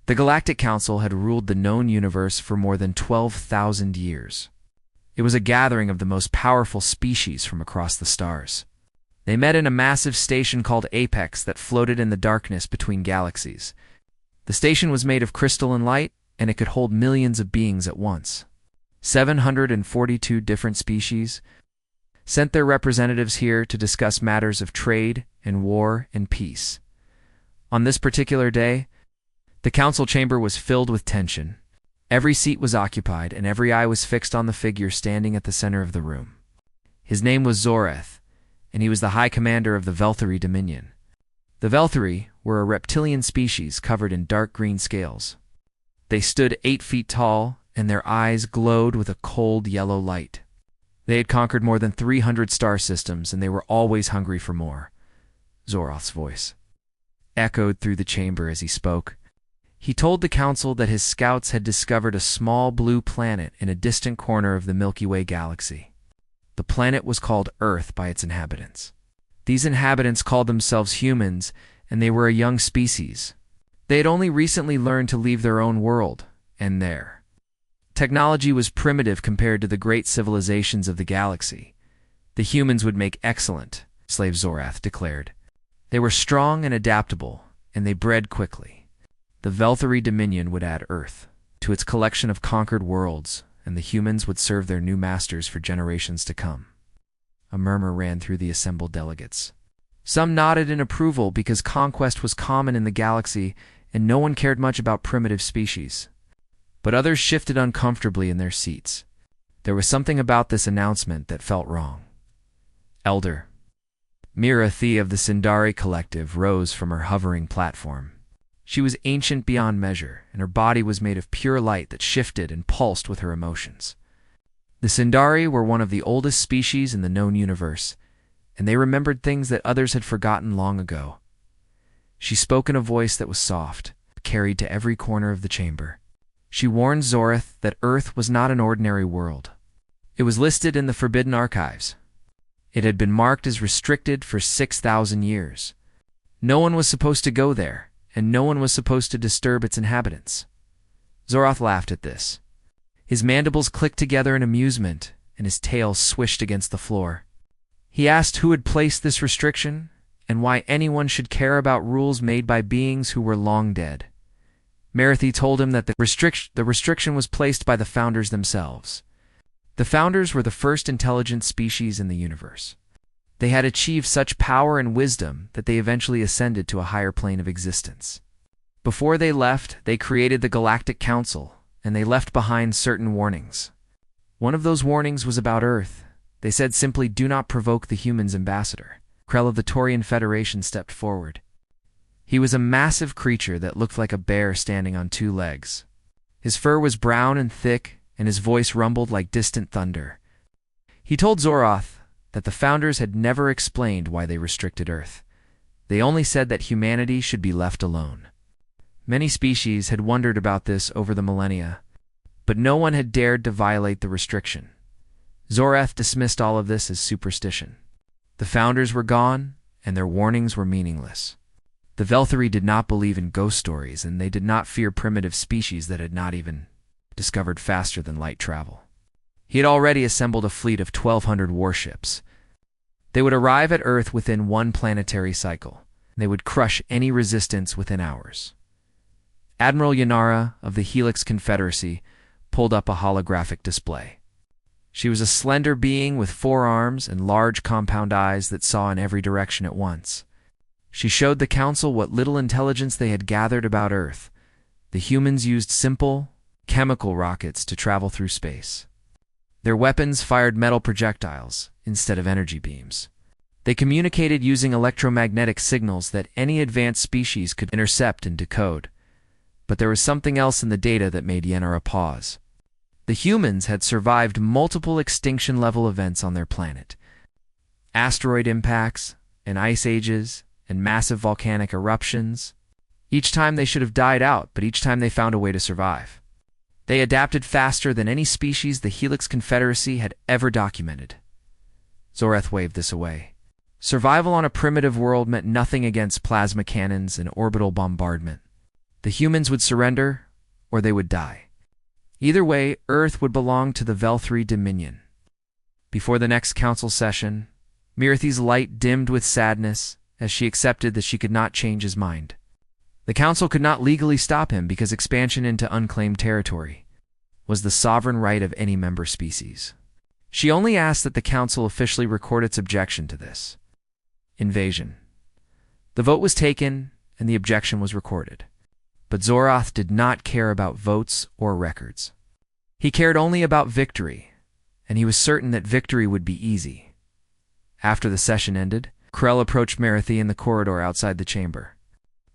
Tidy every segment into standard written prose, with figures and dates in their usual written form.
The Galactic Council had ruled the known universe for more than 12,000 years. It was a gathering of the most powerful species from across the stars. They met in a massive station called Apex that floated in the darkness between galaxies. The station was made of crystalline light, and it could hold millions of beings at once. 742 different species sent their representatives here to discuss matters of trade and war and peace. On this particular day, the council chamber was filled with tension. Every seat was occupied, and every eye was fixed on the figure standing at the center of the room. His name was Zoreth, and he was the High Commander of the Velthari Dominion. The Velthari were a reptilian species covered in dark green scales. They stood 8 feet tall, and their eyes glowed with a cold yellow light. They had conquered more than 300 star systems, and they were always hungry for more. Zoreth's voice echoed through the chamber as he spoke. He told the council that his scouts had discovered a small blue planet in a distant corner of the Milky Way galaxy. The planet was called Earth by its inhabitants. These inhabitants called themselves humans, and they were a young species. They had only recently learned to leave their own world, and their technology was primitive compared to the great civilizations of the galaxy. The humans would make excellent, Slave Zoreth declared. They were strong and adaptable, and they bred quickly. The Velthari Dominion would add Earth to its collection of conquered worlds, and the humans would serve their new masters for generations to come. A murmur ran through the assembled delegates. Some nodded in approval because conquest was common in the galaxy, and no one cared much about primitive species. But others shifted uncomfortably in their seats. There was something about this announcement that felt wrong. Elder Mira Thea of the Sindari Collective rose from her hovering platform. She was ancient beyond measure, and her body was made of pure light that shifted and pulsed with her emotions. The Sindari were one of the oldest species in the known universe, and they remembered things that others had forgotten long ago. She spoke in a voice that was soft, carried to every corner of the chamber. She warned Zoreth that Earth was not an ordinary world. It was listed in the Forbidden Archives. It had been marked as restricted for 6,000 years. No one was supposed to go there, and no one was supposed to disturb its inhabitants. Zoreth laughed at this. His mandibles clicked together in amusement, and his tail swished against the floor. He asked who had placed this restriction, and why anyone should care about rules made by beings who were long dead. Marathi told him that the restriction was placed by the founders themselves. The founders were the first intelligent species in the universe. They had achieved such power and wisdom that they eventually ascended to a higher plane of existence. Before they left, they created the Galactic Council, and they left behind certain warnings. One of those warnings was about Earth. They said simply, "Do not provoke the humans' ambassador." Krell of the Taurian Federation stepped forward. He was a massive creature that looked like a bear standing on 2 legs. His fur was brown and thick, and his voice rumbled like distant thunder. He told Zoreth that the founders had never explained why they restricted Earth. They only said that humanity should be left alone. Many species had wondered about this over the millennia, but no one had dared to violate the restriction. Zoreth dismissed all of this as superstition. The founders were gone, and their warnings were meaningless. The Velthari did not believe in ghost stories, and they did not fear primitive species that had not even discovered faster than light travel. He had already assembled a fleet of 1,200 warships. They would arrive at Earth within 1 planetary cycle. They would crush any resistance within hours. Admiral Yanara of the Helix Confederacy pulled up a holographic display. She was a slender being with 4 arms and large compound eyes that saw in every direction at once. She showed the council what little intelligence they had gathered about Earth. The humans used simple, chemical rockets to travel through space. Their weapons fired metal projectiles instead of energy beams. They communicated using electromagnetic signals that any advanced species could intercept and decode. But there was something else in the data that made Yenara pause. The humans had survived multiple extinction-level events on their planet. Asteroid impacts, and ice ages, and massive volcanic eruptions. Each time they should have died out, but each time they found a way to survive. They adapted faster than any species the Helix Confederacy had ever documented. Zoreth waved this away. Survival on a primitive world meant nothing against plasma cannons and orbital bombardment. The humans would surrender, or they would die. Either way, Earth would belong to the Velthri Dominion. Before the next council session, Mirathi's light dimmed with sadness as she accepted that she could not change his mind. The council could not legally stop him because expansion into unclaimed territory was the sovereign right of any member species. She only asked that the council officially record its objection to this invasion. The vote was taken, and the objection was recorded. But Zoroth did not care about votes or records. He cared only about victory, and he was certain that victory would be easy. After the session ended, Krell approached Marathi in the corridor outside the chamber.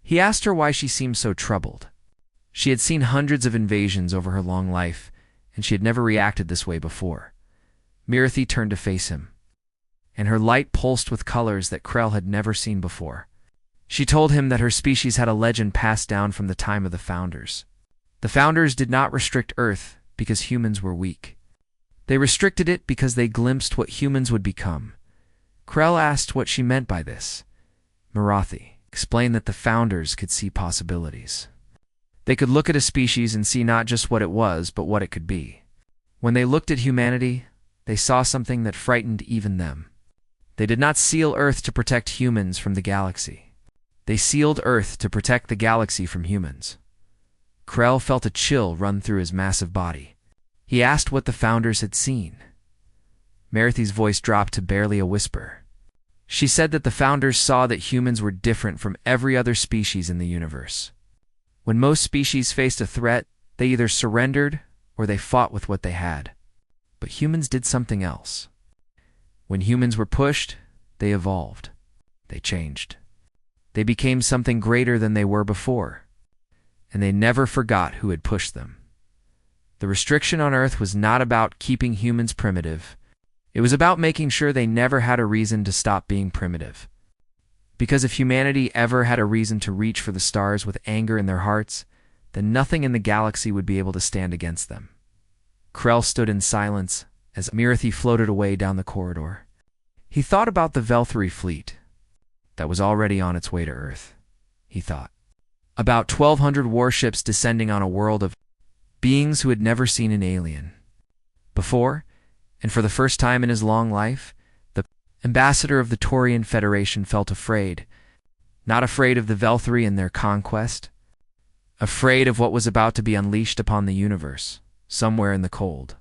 He asked her why she seemed so troubled. She had seen hundreds of invasions over her long life, and she had never reacted this way before. Marathi turned to face him, and her light pulsed with colors that Krell had never seen before. She told him that her species had a legend passed down from the time of the Founders. The Founders did not restrict Earth because humans were weak. They restricted it because they glimpsed what humans would become. Krell asked what she meant by this. Marathi explained that the Founders could see possibilities. They could look at a species and see not just what it was, but what it could be. When they looked at humanity, they saw something that frightened even them. They did not seal Earth to protect humans from the galaxy. They sealed Earth to protect the galaxy from humans. Krell felt a chill run through his massive body. He asked what the Founders had seen. Marathi's voice dropped to barely a whisper. She said that the Founders saw that humans were different from every other species in the universe. When most species faced a threat, they either surrendered or they fought with what they had. But humans did something else. When humans were pushed, they evolved. They changed. They became something greater than they were before. And they never forgot who had pushed them. The restriction on Earth was not about keeping humans primitive. It was about making sure they never had a reason to stop being primitive. Because if humanity ever had a reason to reach for the stars with anger in their hearts, then nothing in the galaxy would be able to stand against them. Krell stood in silence as Marathi floated away down the corridor. He thought about the Velthri fleet that was already on its way to Earth. He thought about 1,200 warships descending on a world of beings who had never seen an alien before, and for the first time in his long life, the ambassador of the Taurian Federation felt afraid. Not afraid of the Velthri and their conquest, afraid of what was about to be unleashed upon the universe, somewhere in the cold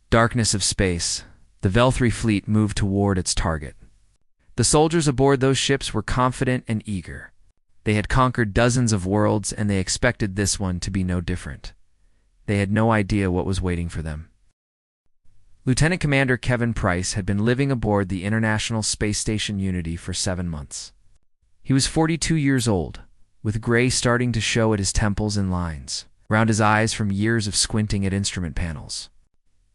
darkness of space. The Velthri fleet moved toward its target. The soldiers aboard those ships were confident and eager. They had conquered dozens of worlds, and they expected this one to be no different. They had no idea what was waiting for them. Lieutenant Commander Kevin Price had been living aboard the International Space Station Unity for 7 months. He was 42 years old, with gray starting to show at his temples and lines around his eyes from years of squinting at instrument panels.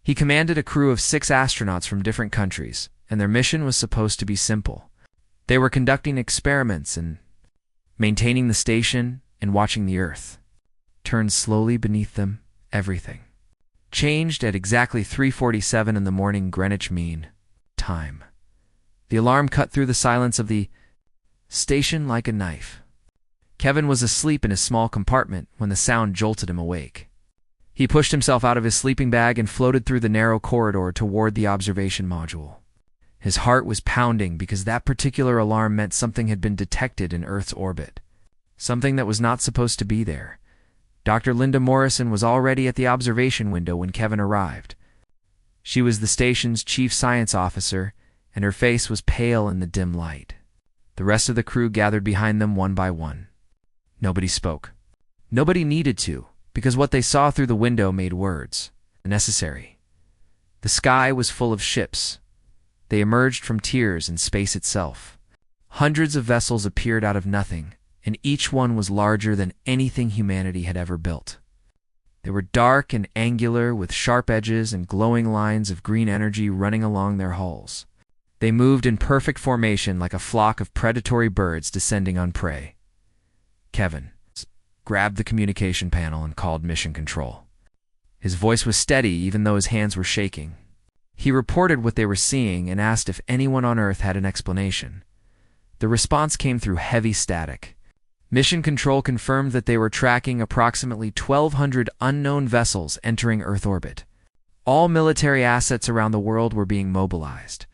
He commanded a crew of 6 astronauts from different countries, and their mission was supposed to be simple. They were conducting experiments and maintaining the station and watching the Earth. Turned slowly beneath them, everything changed at exactly 3:47 in the morning Greenwich Mean Time. The alarm cut through the silence of the station like a knife. Kevin was asleep in his small compartment when the sound jolted him awake. He pushed himself out of his sleeping bag and floated through the narrow corridor toward the observation module. His heart was pounding because that particular alarm meant something had been detected in Earth's orbit. Something that was not supposed to be there. Dr. Linda Morrison was already at the observation window when Kevin arrived. She was the station's chief science officer, and her face was pale in the dim light. The rest of the crew gathered behind them one by one. Nobody spoke. Nobody needed to, because what they saw through the window made words necessary. The sky was full of ships. They emerged from tiers in space itself. Hundreds of vessels appeared out of nothing, and each one was larger than anything humanity had ever built. They were dark and angular, with sharp edges and glowing lines of green energy running along their hulls. They moved in perfect formation like a flock of predatory birds descending on prey. Kevin grabbed the communication panel and called Mission Control. His voice was steady even though his hands were shaking. He reported what they were seeing and asked if anyone on Earth had an explanation. The response came through heavy static. Mission Control confirmed that they were tracking approximately 1,200 unknown vessels entering Earth orbit. All military assets around the world were being mobilized.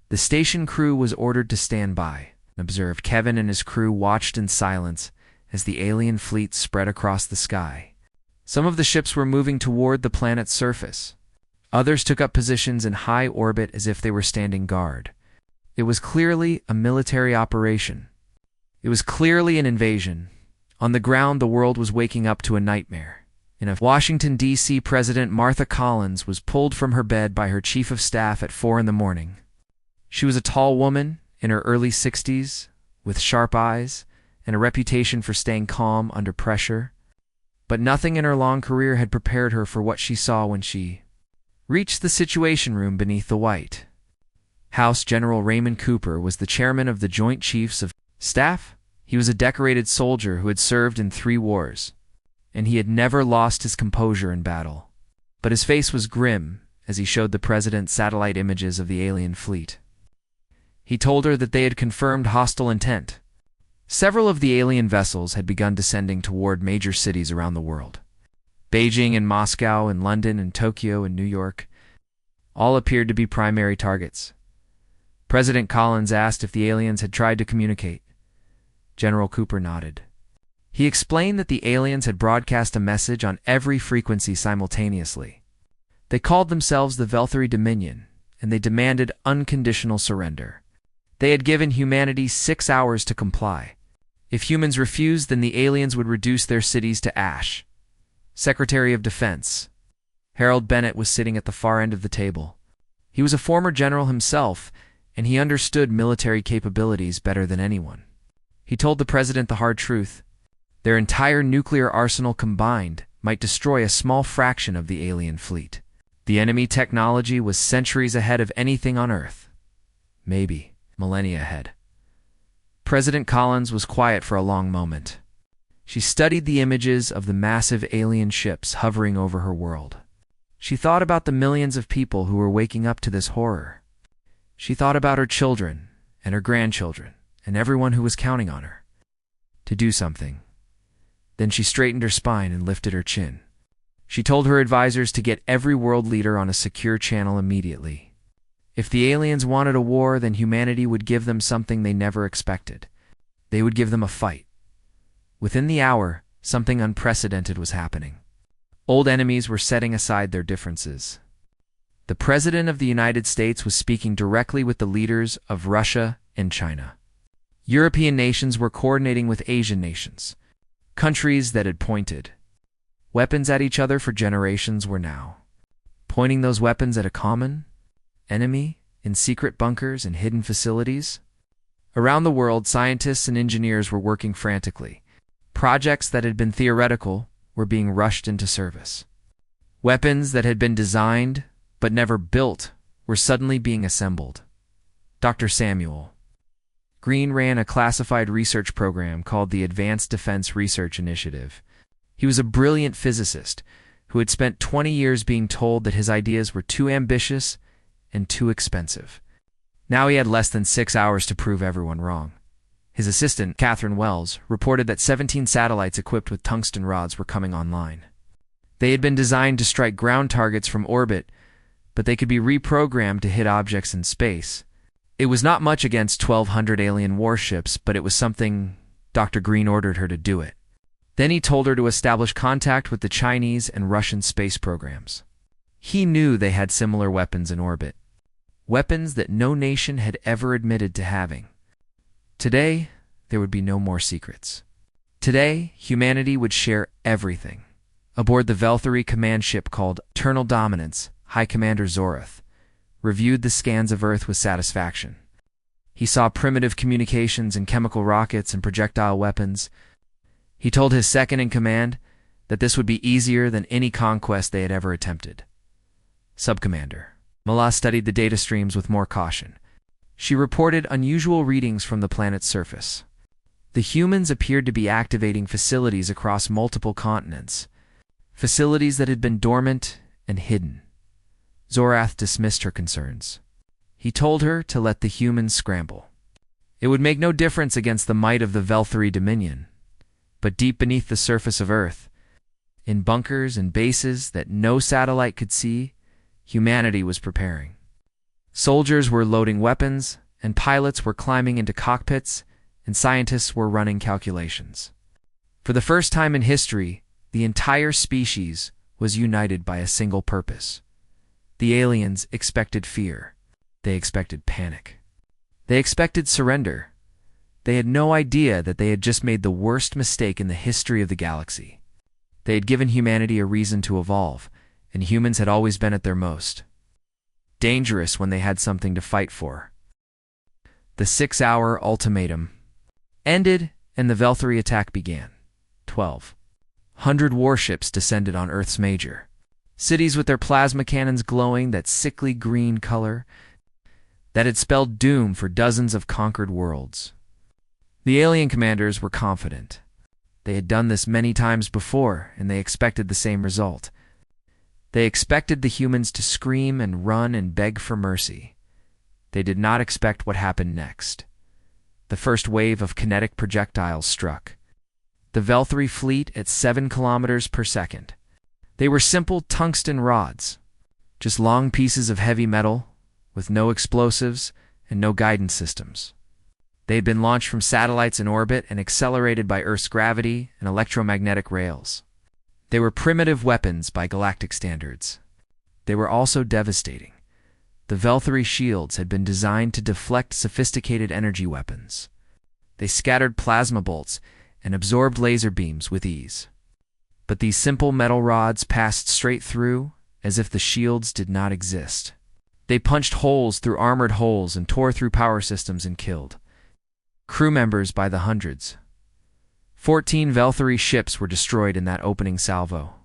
The station crew was ordered to stand by and observe. Kevin and his crew watched in silence as the alien fleet spread across the sky. Some of the ships were moving toward the planet's surface. Others took up positions in high orbit as if they were standing guard. It was clearly a military operation. It was clearly an invasion. On the ground, the world was waking up to a nightmare. In Washington, D.C., President Martha Collins was pulled from her bed by her chief of staff at 4 a.m. She was a tall woman in her early 60s, with sharp eyes and a reputation for staying calm under pressure. But nothing in her long career had prepared her for what she saw when she reached the Situation Room beneath the White House. General Raymond Cooper was the chairman of the Joint Chiefs of Staff. He was a decorated soldier who had served in 3 wars, and he had never lost his composure in battle. But his face was grim as he showed the president satellite images of the alien fleet. He told her that they had confirmed hostile intent. Several of the alien vessels had begun descending toward major cities around the world. Beijing and Moscow and London and Tokyo and New York all appeared to be primary targets. President Collins asked if the aliens had tried to communicate. General Cooper nodded. He explained that the aliens had broadcast a message on every frequency simultaneously. They called themselves the Velthary Dominion, and they demanded unconditional surrender. They had given humanity 6 hours to comply. If humans refused, then the aliens would reduce their cities to ash. Secretary of Defense Harold Bennett was sitting at the far end of the table. He was a former general himself, and he understood military capabilities better than anyone. He told the president the hard truth. Their entire nuclear arsenal combined might destroy a small fraction of the alien fleet. The enemy technology was centuries ahead of anything on Earth. Maybe millennia ahead. President Collins was quiet for a long moment. She studied the images of the massive alien ships hovering over her world. She thought about the millions of people who were waking up to this horror. She thought about her children and her grandchildren and everyone who was counting on her to do something. Then she straightened her spine and lifted her chin. She told her advisors to get every world leader on a secure channel immediately. If the aliens wanted a war, then humanity would give them something they never expected. They would give them a fight. Within the hour, something unprecedented was happening. Old enemies were setting aside their differences. The President of the United States was speaking directly with the leaders of Russia and China. European nations were coordinating with Asian nations. Countries that had pointed weapons at each other for generations were now pointing those weapons at a common enemy in secret bunkers and hidden facilities. Around the world, scientists and engineers were working frantically. Projects that had been theoretical were being rushed into service. Weapons that had been designed but never built were suddenly being assembled. Dr. Samuel Green ran a classified research program called the Advanced Defense Research Initiative. He was a brilliant physicist who had spent 20 years being told that his ideas were too ambitious and too expensive. Now he had less than 6 hours to prove everyone wrong. His assistant, Catherine Wells, reported that 17 satellites equipped with tungsten rods were coming online. They had been designed to strike ground targets from orbit, but they could be reprogrammed to hit objects in space. It was not much against 1,200 alien warships, but it was something. Dr. Green ordered her to do it. Then he told her to establish contact with the Chinese and Russian space programs. He knew they had similar weapons in orbit. Weapons that no nation had ever admitted to having. Today, there would be no more secrets. Today, humanity would share everything. Aboard the Velthary command ship called Eternal Dominance, High Commander Zorath reviewed the scans of Earth with satisfaction. He saw primitive communications and chemical rockets and projectile weapons. He told his second-in-command that this would be easier than any conquest they had ever attempted. Subcommander Mala studied the data streams with more caution. She reported unusual readings from the planet's surface. The humans appeared to be activating facilities across multiple continents, facilities that had been dormant and hidden. Zorath dismissed her concerns. He told her to let the humans scramble. It would make no difference against the might of the Velthary Dominion. But deep beneath the surface of Earth, in bunkers and bases that no satellite could see, humanity was preparing. Soldiers were loading weapons, and pilots were climbing into cockpits, and scientists were running calculations. For the first time in history, the entire species was united by a single purpose. The aliens expected fear. They expected panic. They expected surrender. They had no idea that they had just made the worst mistake in the history of the galaxy. They had given humanity a reason to evolve, and humans had always been at their most dangerous when they had something to fight for. The 6-hour ultimatum ended, and the Velthari attack began. 1,200 warships descended on Earth's major cities with their plasma cannons glowing that sickly green color that had spelled doom for dozens of conquered worlds. The alien commanders were confident. They had done this many times before, and they expected the same result. They expected the humans to scream and run and beg for mercy. They did not expect what happened next. The first wave of kinetic projectiles struck the Velthari fleet at 7 kilometers per second. They were simple tungsten rods, just long pieces of heavy metal with no explosives and no guidance systems. They had been launched from satellites in orbit and accelerated by Earth's gravity and electromagnetic rails. They were primitive weapons by galactic standards. They were also devastating. The Velthari shields had been designed to deflect sophisticated energy weapons. They scattered plasma bolts and absorbed laser beams with ease. But these simple metal rods passed straight through as if the shields did not exist. They punched holes through armored holes and tore through power systems and killed crew members by the hundreds. 14 Velthari ships were destroyed in that opening salvo.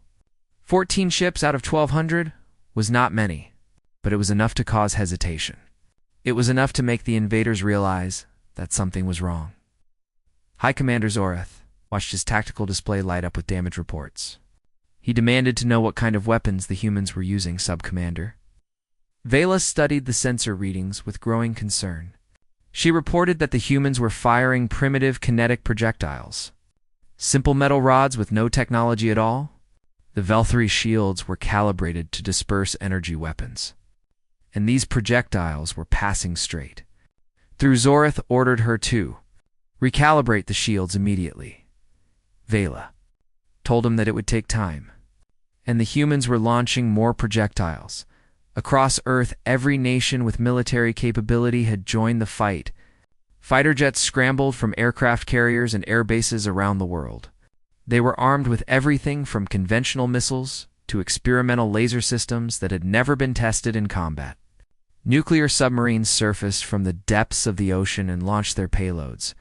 14 ships out of 1,200 was not many, but it was enough to cause hesitation. It was enough to make the invaders realize that something was wrong. High Commander Zorath watched his tactical display light up with damage reports. He demanded to know what kind of weapons the humans were using, Sub-Commander. Vela studied the sensor readings with growing concern. She reported that the humans were firing primitive kinetic projectiles. Simple metal rods with no technology at all? The Velthari shields were calibrated to disperse energy weapons. And these projectiles were passing straight through. Zorath ordered her to recalibrate the shields immediately. Vela told him that it would take time. And the humans were launching more projectiles. Across Earth, every nation with military capability had joined the fight. Fighter jets scrambled from aircraft carriers and air bases around the world. They were armed with everything from conventional missiles to experimental laser systems that had never been tested in combat. Nuclear submarines surfaced from the depths of the ocean and launched their payloads.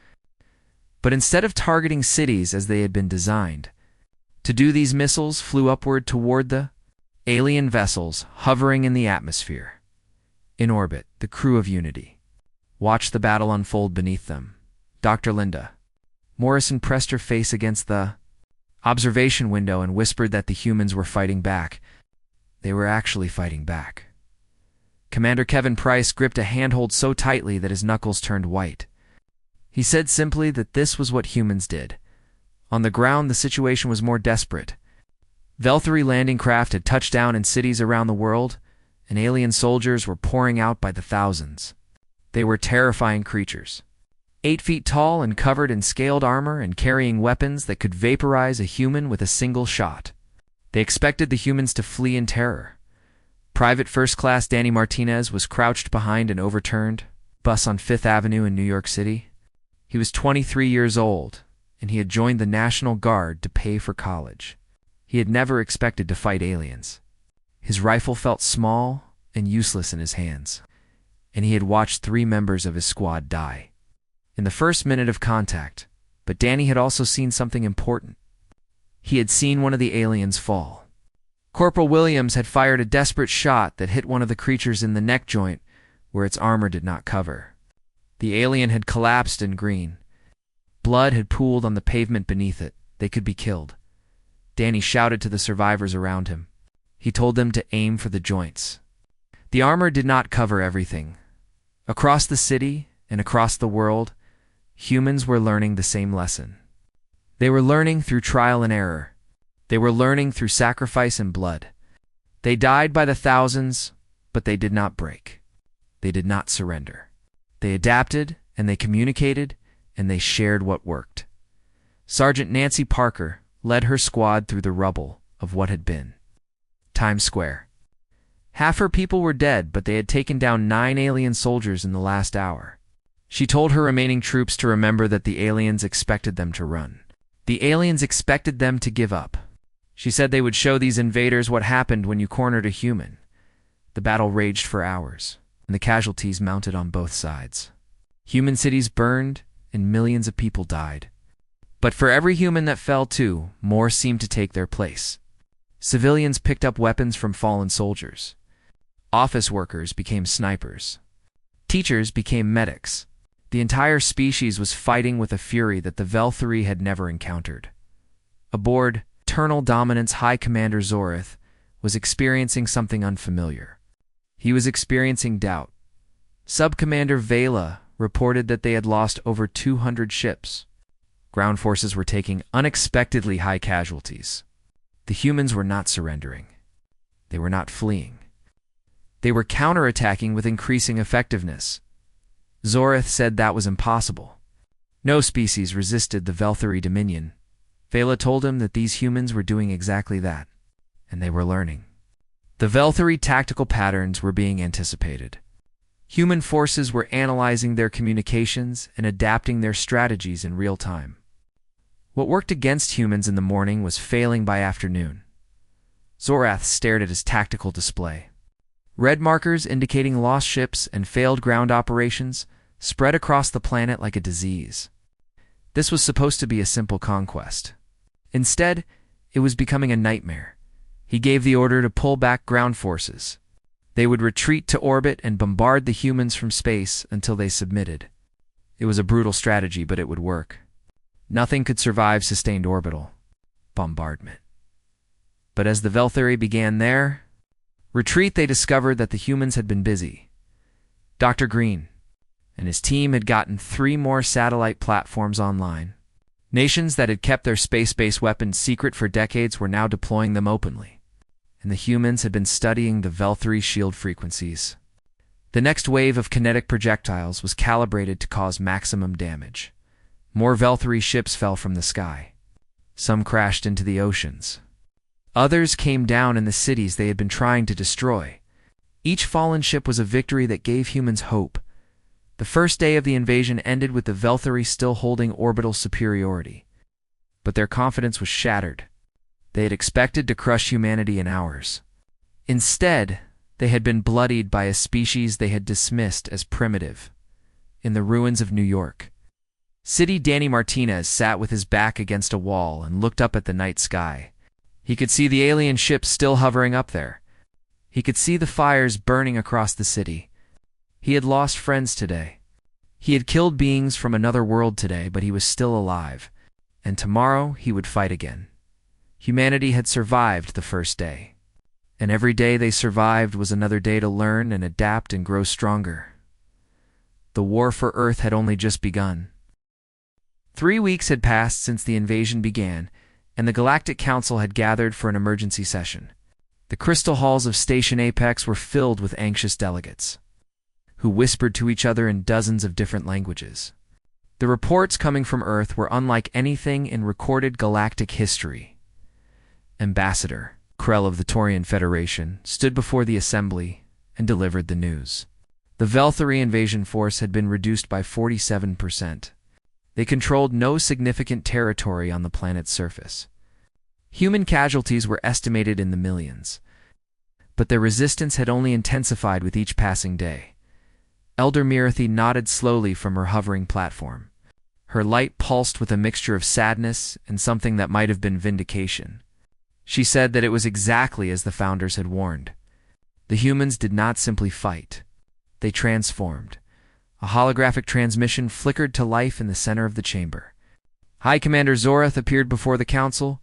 But instead of targeting cities as they had been designed to do, these missiles flew upward toward the alien vessels hovering in the atmosphere. In orbit, the crew of Unity watched the battle unfold beneath them. Dr. Linda Morrison pressed her face against the observation window and whispered that the humans were fighting back. They were actually fighting back. Commander Kevin Price gripped a handhold so tightly that his knuckles turned white. He said simply that this was what humans did. On the ground, the situation was more desperate. Velthari landing craft had touched down in cities around the world, and alien soldiers were pouring out by the thousands. They were terrifying creatures, 8 feet tall and covered in scaled armor and carrying weapons that could vaporize a human with a single shot. They expected the humans to flee in terror. Private First Class Danny Martinez was crouched behind an overturned bus on 5th Avenue in New York City. He was 23 years old, and he had joined the National Guard to pay for college. He had never expected to fight aliens. His rifle felt small and useless in his hands, and he had watched 3 members of his squad die in the first minute of contact. But Danny had also seen something important. He had seen one of the aliens fall. Corporal Williams had fired a desperate shot that hit one of the creatures in the neck joint where its armor did not cover. The alien had collapsed in green. Blood had pooled on the pavement beneath it. They could be killed. Danny shouted to the survivors around him. He told them to aim for the joints. The armor did not cover everything. Across the city and across the world, humans were learning the same lesson. They were learning through trial and error. They were learning through sacrifice and blood. They died by the thousands, but they did not break. They did not surrender. They adapted, and they communicated, and they shared what worked. Sergeant Nancy Parker led her squad through the rubble of what had been Times Square. Half her people were dead, but they had taken down 9 alien soldiers in the last hour. She told her remaining troops to remember that the aliens expected them to run. The aliens expected them to give up. She said they would show these invaders what happened when you cornered a human. The battle raged for hours, and the casualties mounted on both sides. Human cities burned, and millions of people died. But for every human that fell too, more seemed to take their place. Civilians picked up weapons from fallen soldiers. Office workers became snipers. Teachers became medics. The entire species was fighting with a fury that the Velthari had never encountered. Aboard, Eternal Dominance High Commander Zorith was experiencing something unfamiliar. He was experiencing doubt. Sub-Commander Vela reported that they had lost over 200 ships. Ground forces were taking unexpectedly high casualties. The humans were not surrendering. They were not fleeing. They were counterattacking with increasing effectiveness. Zorith said that was impossible. No species resisted the Velthari dominion. Vela told him that these humans were doing exactly that, and they were learning. The Velthari tactical patterns were being anticipated. Human forces were analyzing their communications and adapting their strategies in real time. What worked against humans in the morning was failing by afternoon. Zorath stared at his tactical display. Red markers indicating lost ships and failed ground operations spread across the planet like a disease. This was supposed to be a simple conquest. Instead, it was becoming a nightmare. He gave the order to pull back ground forces. They would retreat to orbit and bombard the humans from space until they submitted. It was a brutal strategy, but it would work. Nothing could survive sustained orbital bombardment. But as the Velthari began their retreat, they discovered that the humans had been busy. Dr. Green and his team had gotten 3 more satellite platforms online. Nations that had kept their space-based weapons secret for decades were now deploying them openly, and the humans had been studying the Velthari shield frequencies. The next wave of kinetic projectiles was calibrated to cause maximum damage. More Velthari ships fell from the sky. Some crashed into the oceans. Others came down in the cities they had been trying to destroy. Each fallen ship was a victory that gave humans hope. The first day of the invasion ended with the Velthari still holding orbital superiority. But their confidence was shattered. They had expected to crush humanity in hours. Instead, they had been bloodied by a species they had dismissed as primitive. In the ruins of New York, City Danny Martinez sat with his back against a wall and looked up at the night sky. He could see the alien ships still hovering up there. He could see the fires burning across the city. He had lost friends today. He had killed beings from another world today, but he was still alive. And tomorrow he would fight again. Humanity had survived the first day. And every day they survived was another day to learn and adapt and grow stronger. The war for Earth had only just begun. 3 weeks had passed since the invasion began, and the Galactic Council had gathered for an emergency session. The crystal halls of Station Apex were filled with anxious delegates, who whispered to each other in dozens of different languages. The reports coming from Earth were unlike anything in recorded galactic history. Ambassador Krell of the Taurian Federation stood before the assembly and delivered the news. The Velthari invasion force had been reduced by 47%. They controlled no significant territory on the planet's surface. Human casualties were estimated in the millions, but their resistance had only intensified with each passing day. Elder Mirathi nodded slowly from her hovering platform. Her light pulsed with a mixture of sadness and something that might have been vindication. She said that it was exactly as the Founders had warned. The humans did not simply fight. They transformed. A holographic transmission flickered to life in the center of the chamber. High Commander Zorith appeared before the council,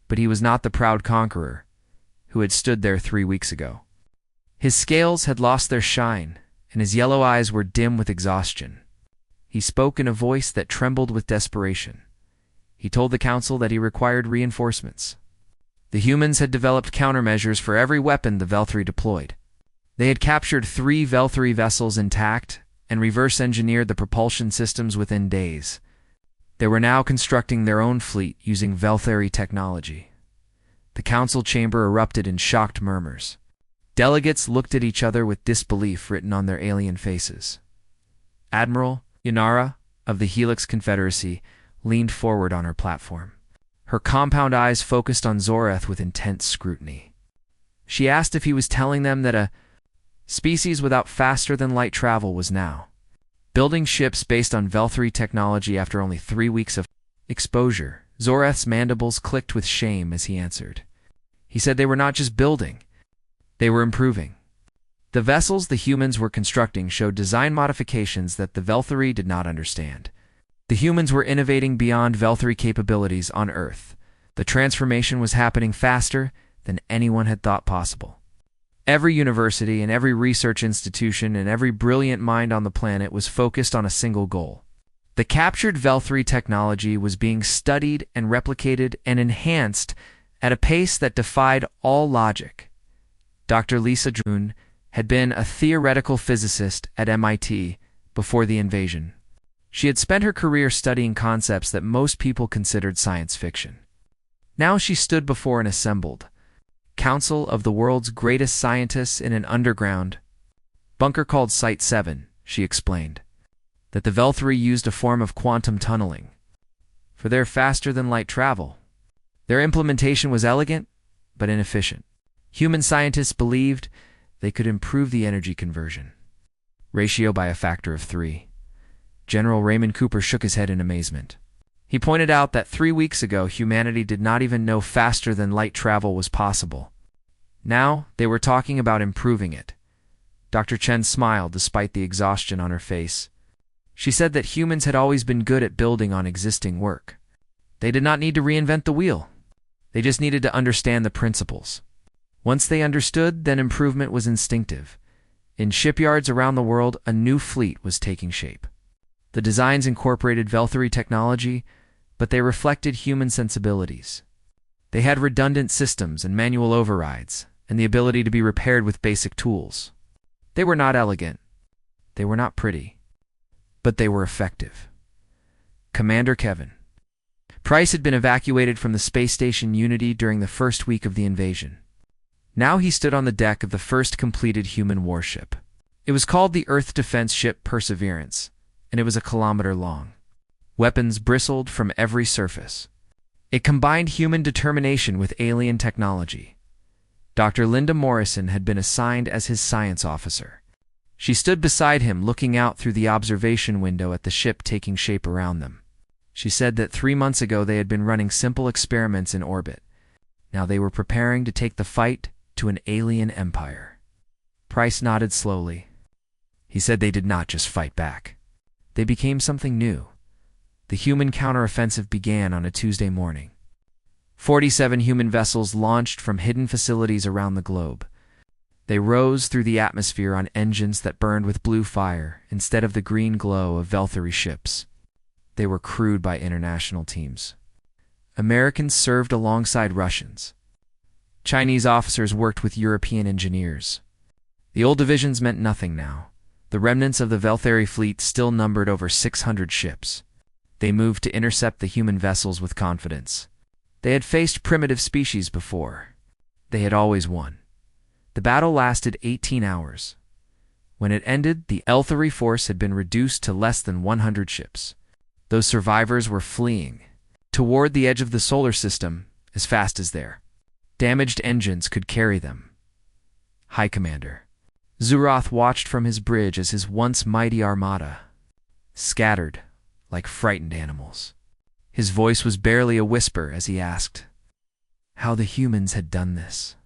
but he was not the proud conqueror who had stood there 3 weeks ago. His scales had lost their shine, and his yellow eyes were dim with exhaustion. He spoke in a voice that trembled with desperation. He told the council that he required reinforcements. The humans had developed countermeasures for every weapon the Velthri deployed. They had captured 3 Velthri vessels intact and reverse-engineered the propulsion systems within days. They were now constructing their own fleet using Velthri technology. The council chamber erupted in shocked murmurs. Delegates looked at each other with disbelief written on their alien faces. Admiral Yanara of the Helix Confederacy leaned forward on her platform. Her compound eyes focused on Zorath with intense scrutiny. She asked if he was telling them that a species without faster-than-light travel was now building ships based on Velthri technology after only 3 weeks of exposure. Zorath's mandibles clicked with shame as he answered. He said they were not just building, they were improving. The vessels the humans were constructing showed design modifications that the Velthri did not understand. The humans were innovating beyond Velthri capabilities on Earth. The transformation was happening faster than anyone had thought possible. Every university and every research institution and every brilliant mind on the planet was focused on a single goal. The captured Velthri technology was being studied and replicated and enhanced at a pace that defied all logic. Dr. Lisa Drun had been a theoretical physicist at MIT before the invasion. She had spent her career studying concepts that most people considered science fiction. Now she stood before an assembled council of the world's greatest scientists in an underground bunker called Site 7, she explained. That the Velthri used a form of quantum tunneling for their faster-than-light travel. Their implementation was elegant, but inefficient. Human scientists believed they could improve the energy conversion ratio by a factor of 3. General Raymond Cooper shook his head in amazement. He pointed out that 3 weeks ago humanity did not even know faster-than-light travel was possible. Now they were talking about improving it. Dr. Chen smiled despite the exhaustion on her face. She said that humans had always been good at building on existing work. They did not need to reinvent the wheel. They just needed to understand the principles. Once they understood, then improvement was instinctive. In shipyards around the world, a new fleet was taking shape. The designs incorporated Velthri technology, but they reflected human sensibilities. They had redundant systems and manual overrides, and the ability to be repaired with basic tools. They were not elegant. They were not pretty. But they were effective. Commander Kevin Price had been evacuated from the space station Unity during the first week of the invasion. Now he stood on the deck of the first completed human warship. It was called the Earth Defense Ship Perseverance, and it was 1 kilometer long. Weapons bristled from every surface. It combined human determination with alien technology. Dr. Linda Morrison had been assigned as his science officer. She stood beside him looking out through the observation window at the ship taking shape around them. She said that 3 months ago they had been running simple experiments in orbit. Now they were preparing to take the fight to an alien empire. Price nodded slowly. He said they did not just fight back. They became something new. The human counteroffensive began on a Tuesday morning. 47 human vessels launched from hidden facilities around the globe. They rose through the atmosphere on engines that burned with blue fire instead of the green glow of Velthri ships. They were crewed by international teams. Americans served alongside Russians. Chinese officers worked with European engineers. The old divisions meant nothing now. The remnants of the Velthri fleet still numbered over 600 ships. They moved to intercept the human vessels with confidence. They had faced primitive species before. They had always won. The battle lasted 18 hours. When it ended, the Velthri force had been reduced to less than 100 ships. Those survivors were fleeing toward the edge of the solar system as fast as their damaged engines could carry them. High Commander Zorath watched from his bridge as his once mighty armada scattered like frightened animals. His voice was barely a whisper as he asked how the humans had done this.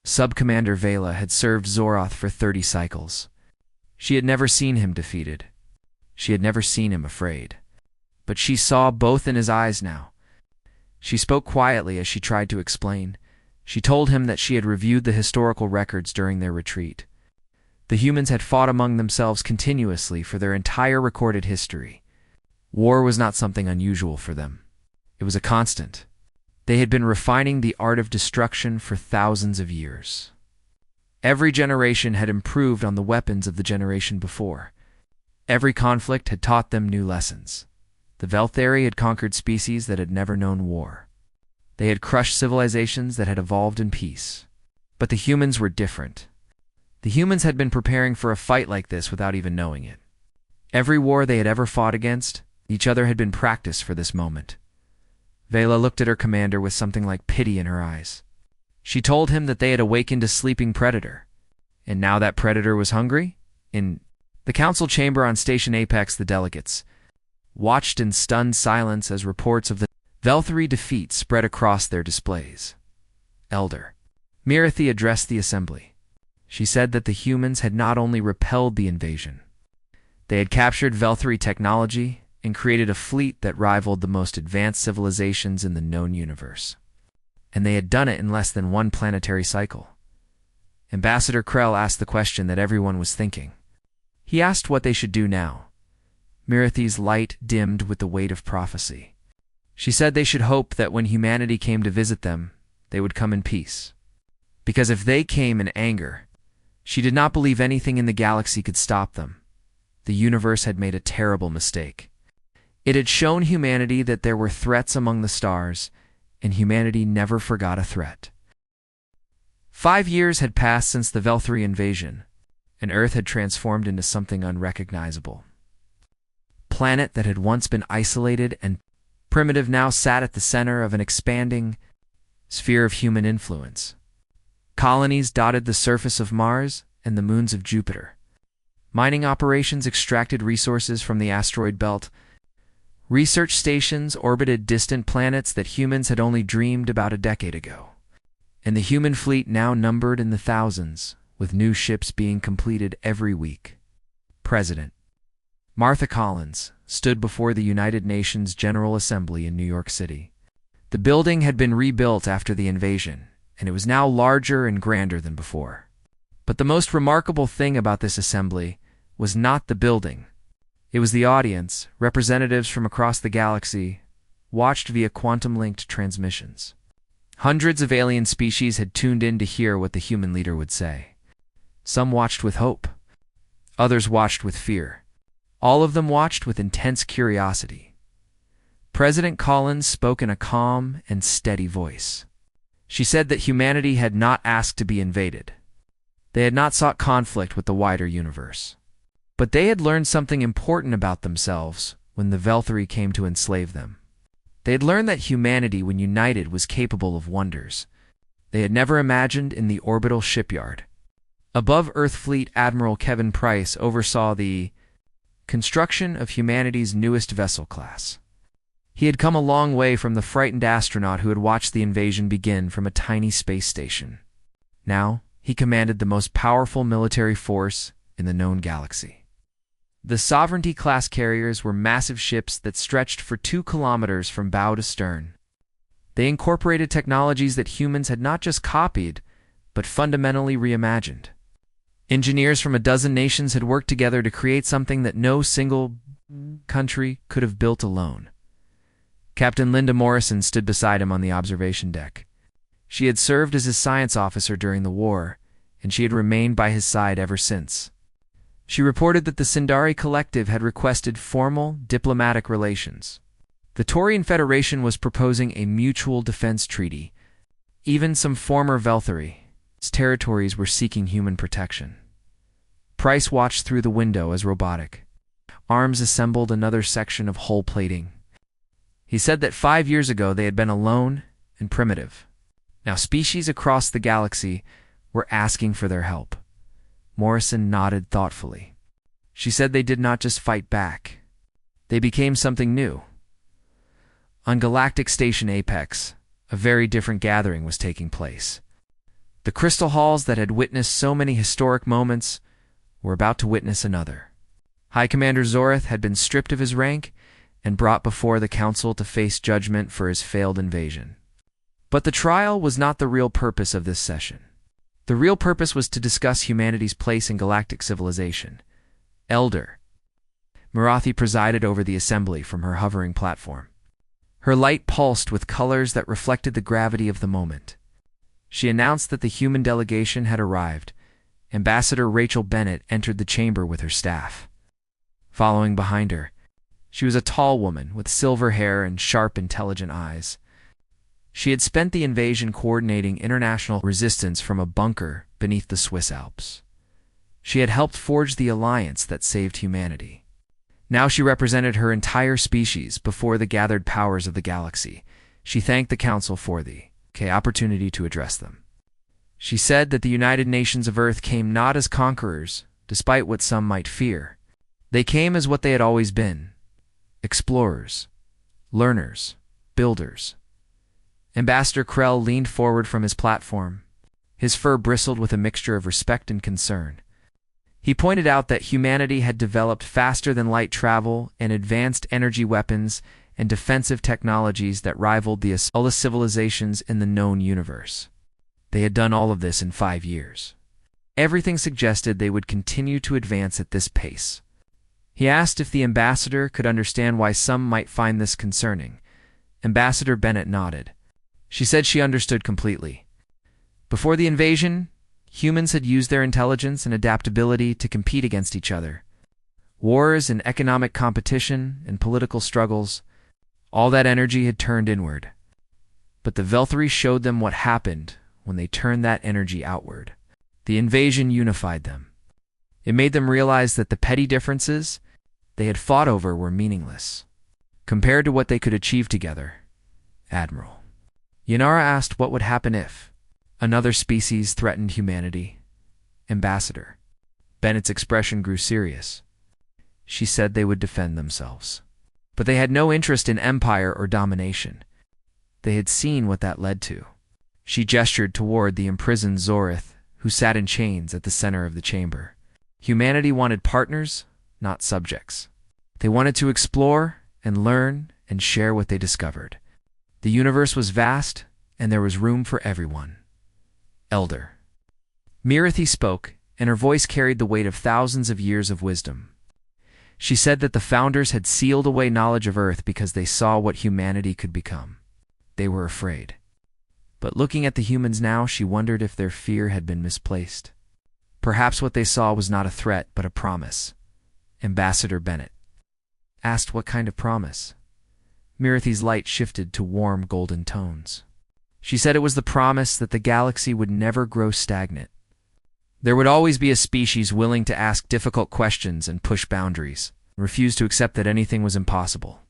Sub-Commander Vela had served Zorath for 30 cycles. She had never seen him defeated. She had never seen him afraid. But she saw both in his eyes now. She spoke quietly as she tried to explain. She told him that she had reviewed the historical records during their retreat. The humans had fought among themselves continuously for their entire recorded history. War was not something unusual for them. It was a constant. They had been refining the art of destruction for thousands of years. Every generation had improved on the weapons of the generation before. Every conflict had taught them new lessons. The Velthari had conquered species that had never known war. They had crushed civilizations that had evolved in peace. But the humans were different. The humans had been preparing for a fight like this without even knowing it. Every war they had ever fought against each other had been practice for this moment. Vela looked at her commander with something like pity in her eyes. She told him that they had awakened a sleeping predator. And now that predator was hungry? In the council chamber on Station Apex, the delegates watched in stunned silence as reports of the Velthari defeat spread across their displays. Elder Mirathi addressed the assembly. She said that the humans had not only repelled the invasion, they had captured Velthari technology and created a fleet that rivaled the most advanced civilizations in the known universe. And they had done it in less than one planetary cycle. Ambassador Krell asked the question that everyone was thinking. He asked what they should do now. Mirathi's light dimmed with the weight of prophecy. She said they should hope that when humanity came to visit them, they would come in peace. Because if they came in anger, she did not believe anything in the galaxy could stop them. The universe had made a terrible mistake. It had shown humanity that there were threats among the stars, and humanity never forgot a threat. 5 years had passed since the Velthari invasion, and Earth had transformed into something unrecognizable. Planet that had once been isolated and primitive now sat at the center of an expanding sphere of human influence. Colonies dotted the surface of Mars and the moons of Jupiter. Mining operations extracted resources from the asteroid belt. Research stations orbited distant planets that humans had only dreamed about a decade ago. And the human fleet now numbered in the thousands, with new ships being completed every week. President Martha Collins stood before the United Nations General Assembly in New York City. The building had been rebuilt after the invasion, and it was now larger and grander than before. But the most remarkable thing about this assembly was not the building. It was the audience. Representatives from across the galaxy watched via quantum-linked transmissions. Hundreds of alien species had tuned in to hear what the human leader would say. Some watched with hope. Others watched with fear. All of them watched with intense curiosity. President Collins spoke in a calm and steady voice. She said that humanity had not asked to be invaded. They had not sought conflict with the wider universe. But they had learned something important about themselves when the Velthari came to enslave them. They had learned that humanity, when united, was capable of wonders they had never imagined in the orbital shipyard. Above Earth Fleet Admiral Kevin Price oversaw the construction of humanity's newest vessel class. He had come a long way from the frightened astronaut who had watched the invasion begin from a tiny space station. Now, he commanded the most powerful military force in the known galaxy. The Sovereignty-class carriers were massive ships that stretched for 2 kilometers from bow to stern. They incorporated technologies that humans had not just copied, but fundamentally reimagined. Engineers from a dozen nations had worked together to create something that no single country could have built alone. Captain Linda Morrison stood beside him on the observation deck. She had served as his science officer during the war, and she had remained by his side ever since. She reported that the Sindari Collective had requested formal diplomatic relations. The Taurian Federation was proposing a mutual defense treaty. Even some former Velthari's territories were seeking human protection. Price watched through the window as robotic arms assembled another section of hull plating. He said that 5 years ago they had been alone and primitive. Now species across the galaxy were asking for their help. Morrison nodded thoughtfully. She said they did not just fight back. They became something new. On Galactic Station Apex, a very different gathering was taking place. The crystal halls that had witnessed so many historic moments were about to witness another. High Commander Zorith had been stripped of his rank and brought before the council to face judgment for his failed invasion. But the trial was not the real purpose of this session. The real purpose was to discuss humanity's place in galactic civilization. Elder Mirathi presided over the assembly from her hovering platform. Her light pulsed with colors that reflected the gravity of the moment. She announced that the human delegation had arrived. Ambassador Rachel Bennett entered the chamber with her staff. Following behind her, she was a tall woman with silver hair and sharp, intelligent eyes. She had spent the invasion coordinating international resistance from a bunker beneath the Swiss Alps. She had helped forge the alliance that saved humanity. Now she represented her entire species before the gathered powers of the galaxy. She thanked the Council for the opportunity to address them. She said that the United Nations of Earth came not as conquerors, despite what some might fear. They came as what they had always been: explorers, learners, builders. Ambassador Krell leaned forward from his platform. His fur bristled with a mixture of respect and concern. He pointed out that humanity had developed faster than light travel and advanced energy weapons and defensive technologies that rivaled the oldest civilizations in the known universe. They had done all of this in 5 years. Everything suggested they would continue to advance at this pace. He asked if the ambassador could understand why some might find this concerning. Ambassador Bennett nodded. She said she understood completely. Before the invasion, humans had used their intelligence and adaptability to compete against each other. Wars and economic competition and political struggles, all that energy had turned inward. But the Velthari showed them what happened when they turned that energy outward. The invasion unified them. It made them realize that the petty differences they had fought over were meaningless compared to what they could achieve together. Admiral Yanara asked what would happen if another species threatened humanity. Ambassador Bennett's expression grew serious. She said they would defend themselves. But they had no interest in empire or domination. They had seen what that led to. She gestured toward the imprisoned Zorith, who sat in chains at the center of the chamber. Humanity wanted partners, not subjects. They wanted to explore and learn and share what they discovered. The universe was vast, and there was room for everyone. Elder Mirathi spoke, and her voice carried the weight of thousands of years of wisdom. She said that the founders had sealed away knowledge of Earth because they saw what humanity could become. They were afraid. But looking at the humans now, she wondered if their fear had been misplaced. Perhaps what they saw was not a threat, but a promise. Ambassador Bennett asked what kind of promise. Mirathi's light shifted to warm golden tones. She said it was the promise that the galaxy would never grow stagnant. There would always be a species willing to ask difficult questions and push boundaries, and refuse to accept that anything was impossible.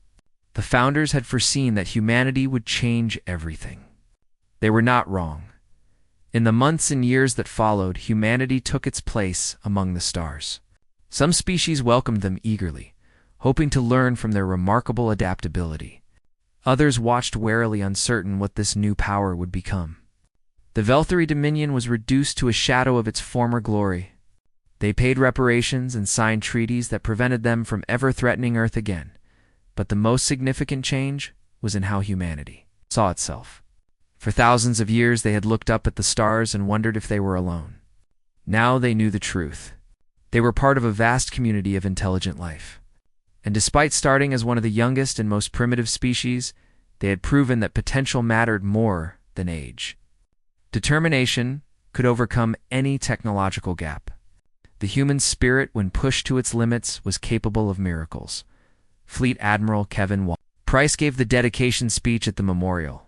The founders had foreseen that humanity would change everything. They were not wrong. In the months and years that followed, humanity took its place among the stars. Some species welcomed them eagerly, hoping to learn from their remarkable adaptability. Others watched warily, uncertain what this new power would become. The Velthari Dominion was reduced to a shadow of its former glory. They paid reparations and signed treaties that prevented them from ever threatening Earth again. But the most significant change was in how humanity saw itself. For thousands of years they had looked up at the stars and wondered if they were alone. Now they knew the truth. They were part of a vast community of intelligent life. And despite starting as one of the youngest and most primitive species, they had proven that potential mattered more than age. Determination could overcome any technological gap. The human spirit, when pushed to its limits, was capable of miracles. Fleet Admiral Kevin Price gave the dedication speech at the memorial.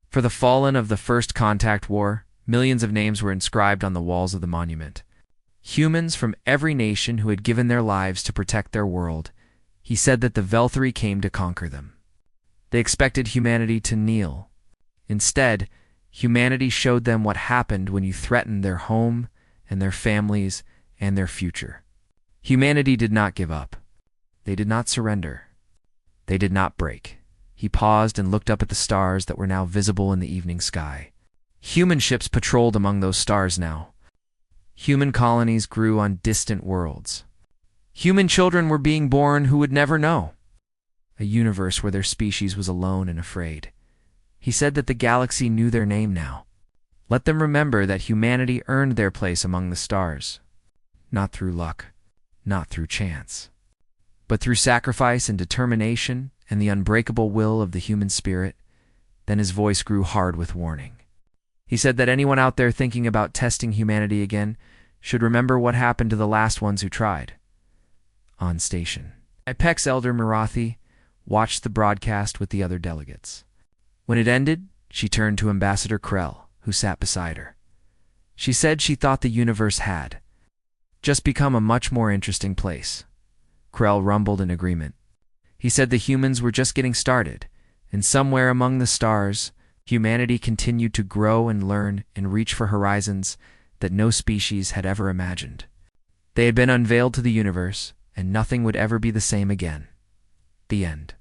For the fallen of the First Contact War, millions of names were inscribed on the walls of the monument. Humans from every nation who had given their lives to protect their world. He said that the Velthari came to conquer them. They expected humanity to kneel. Instead, humanity showed them what happened when you threatened their home and their families and their future. Humanity did not give up. They did not surrender. They did not break. He paused and looked up at the stars that were now visible in the evening sky. Human ships patrolled among those stars now. Human colonies grew on distant worlds. Human children were being born who would never know. A universe where their species was alone and afraid. He said that the galaxy knew their name now. Let them remember that humanity earned their place among the stars. Not through luck, not through chance, but through sacrifice and determination and the unbreakable will of the human spirit, then his voice grew hard with warning. He said that anyone out there thinking about testing humanity again should remember what happened to the last ones who tried. On station, Apex Elder Marathi watched the broadcast with the other delegates. When it ended, she turned to Ambassador Krell, who sat beside her. She said she thought the universe had just become a much more interesting place. Krell rumbled in agreement. He said the humans were just getting started, and somewhere among the stars, humanity continued to grow and learn and reach for horizons that no species had ever imagined. They had been unveiled to the universe, and nothing would ever be the same again. The end.